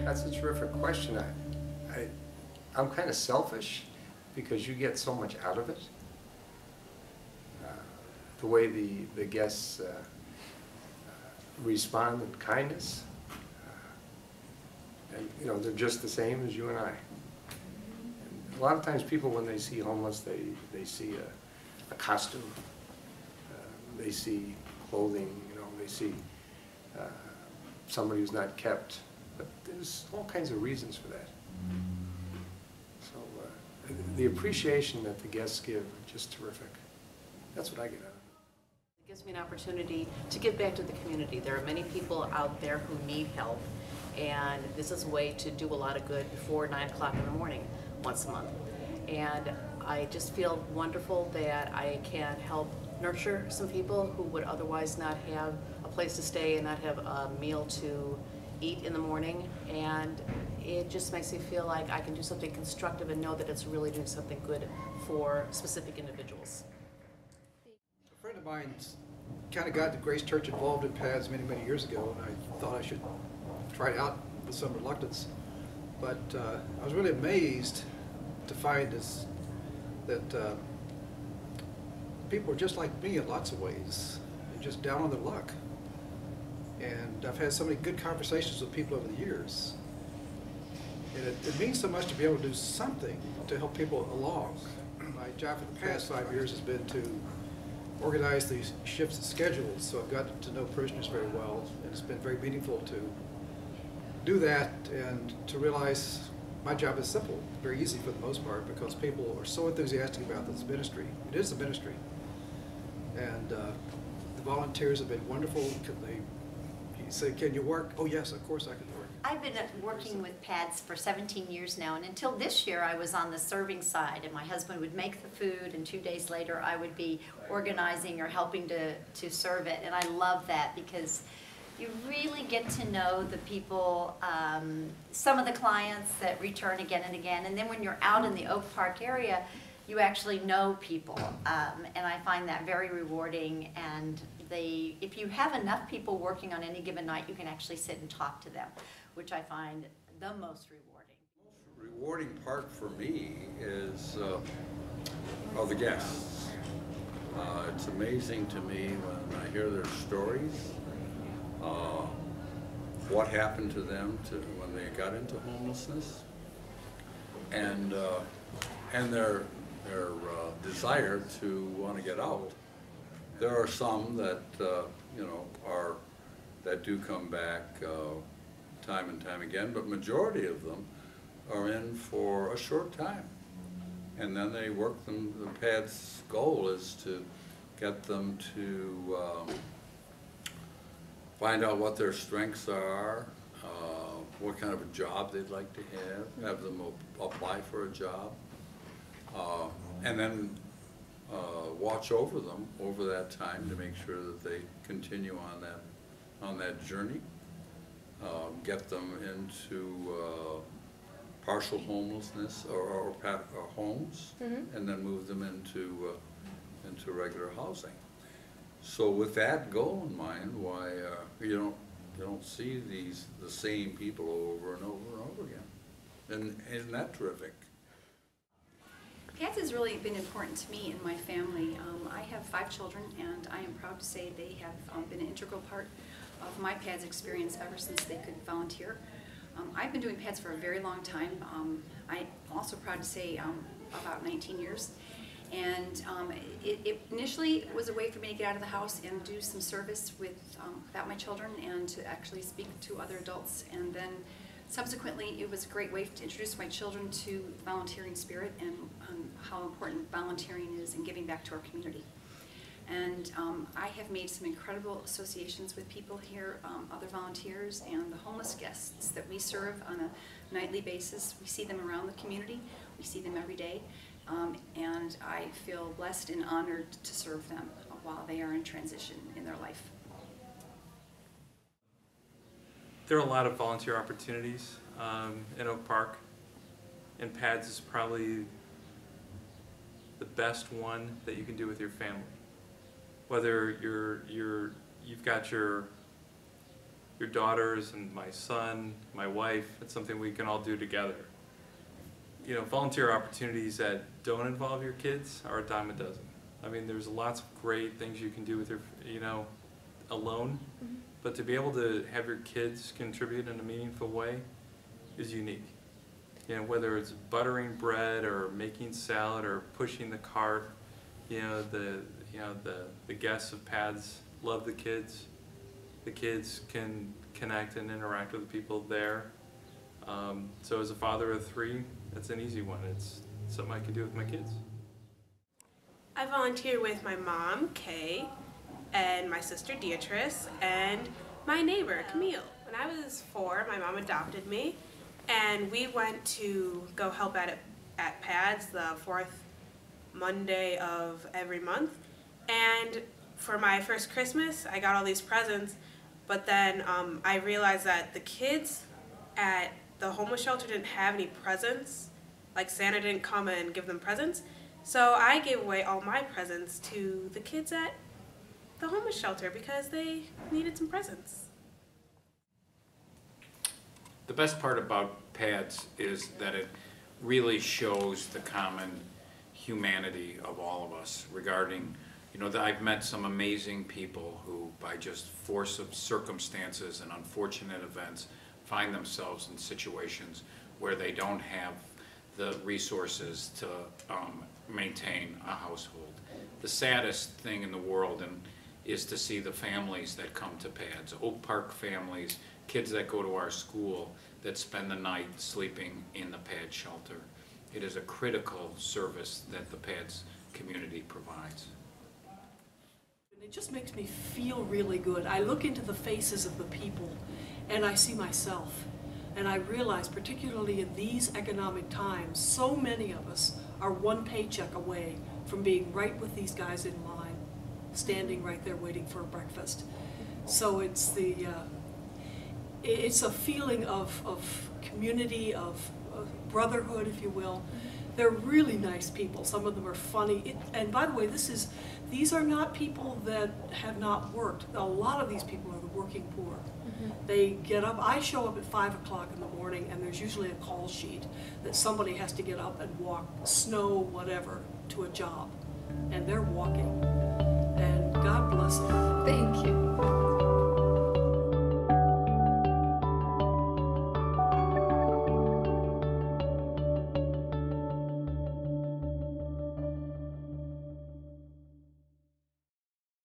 That's a terrific question. I'm kind of selfish because you get so much out of it. The way the guests respond in kindness, and you know, they're just the same as you and I. And a lot of times people, when they see homeless, they see a costume, they see clothing, you know, they see somebody who's not kept, but there's all kinds of reasons for that. So the appreciation that the guests give are just terrific. That's what I get out of it. It gives me an opportunity to give back to the community. There are many people out there who need help, and this is a way to do a lot of good before 9 o'clock in the morning once a month. And I just feel wonderful that I can help nurture some people who would otherwise not have a place to stay and not have a meal to eat in the morning. And it just makes me feel like I can do something constructive and know that it's really doing something good for specific individuals. A friend of mine kind of got the Grace Church involved in PADS many, many years ago, and I thought I should try it out with some reluctance. But I was really amazed to find that people are just like me in lots of ways. They're just down on their luck. And I've had so many good conversations with people over the years. And it means so much to be able to do something to help people along. My job for the past 5 years has been to organize these shifts and schedules, so I've gotten to know parishioners very well, and it's been very meaningful to do that and to realize my job is simple, very easy for the most part, because people are so enthusiastic about this ministry. It is a ministry. And the volunteers have been wonderful. You say, can you work? Oh yes, of course I can work. I've been working with PADS for 17 years now, and until this year I was on the serving side, and my husband would make the food, and 2 days later I would be organizing or helping to serve it. And I love that because you really get to know the people, some of the clients that return again and again, and then when you're out in the Oak Park area, you actually know people, and I find that very rewarding. And if you have enough people working on any given night, you can actually sit and talk to them, which I find the most rewarding. The most rewarding part for me is are the guests. It's amazing to me when I hear their stories, what happened to them when they got into homelessness, and their desire to want to get out. There are some that you know that do come back time and time again, but majority of them are in for a short time, and then they work them. The PAD's goal is to get them to find out what their strengths are, what kind of a job they'd like to have them apply for a job, and then watch over them over that time to make sure that they continue on that journey, get them into partial homelessness or homes, and then move them into regular housing. So with that goal in mind, why you don't see the same people over and over and over again, and isn't that terrific? PADS has really been important to me and my family. I have 5 children, and I am proud to say they have been an integral part of my PADS experience ever since they could volunteer. I've been doing PADS for a very long time. I'm also proud to say about 19 years. And it initially was a way for me to get out of the house and do some service without my children and to actually speak to other adults. And then subsequently, it was a great way to introduce my children to volunteering spirit and how important volunteering is in giving back to our community. And I have made some incredible associations with people here, other volunteers, and the homeless guests that we serve on a nightly basis. We see them around the community. We see them every day. And I feel blessed and honored to serve them while they are in transition in their life. There are a lot of volunteer opportunities in Oak Park, and PADS is probably the best one that you can do with your family. Whether you've got your your daughters and my son, my wife. It's something we can all do together. You know, volunteer opportunities that don't involve your kids are a dime a dozen. I mean, there's lots of great things you can do with your, you know, alone, but to be able to have your kids contribute in a meaningful way is unique. You know, whether it's buttering bread or making salad or pushing the cart, you know, the guests of PADS love the kids. The kids can connect and interact with the people there. So as a father of 3, that's an easy one. It's something I can do with my kids. I volunteer with my mom, Kay, and my sister, Beatrice, and my neighbor, Camille. When I was 4, my mom adopted me, and we went to go help at PADS the 4th Monday of every month. And for my first Christmas, I got all these presents, but then I realized that the kids at the homeless shelter didn't have any presents. Like Santa didn't come and give them presents. So I gave away all my presents to the kids at the homeless shelter because they needed some presents. The best part about PADS is that it really shows the common humanity of all of us regarding, you know, that I've met some amazing people who, by just force of circumstances and unfortunate events, find themselves in situations where they don't have the resources to maintain a household. The saddest thing in the world is to see the families that come to PADS, Oak Park families, kids that go to our school that spend the night sleeping in the PADS shelter. It is a critical service that the PADS community provides. It just makes me feel really good. I look into the faces of the people and I see myself. And I realize, particularly in these economic times, so many of us are one paycheck away from being right with these guys in line, standing right there waiting for a breakfast. So it's it's a feeling of community, of brotherhood, if you will. They're really nice people. Some of them are funny. And by the way, these are not people that have not worked. A lot of these people are the working poor. They get up, I show up at 5 o'clock in the morning and there's usually a call sheet that somebody has to get up and walk, snow, whatever, to a job. And they're walking. And God bless them. Thank you.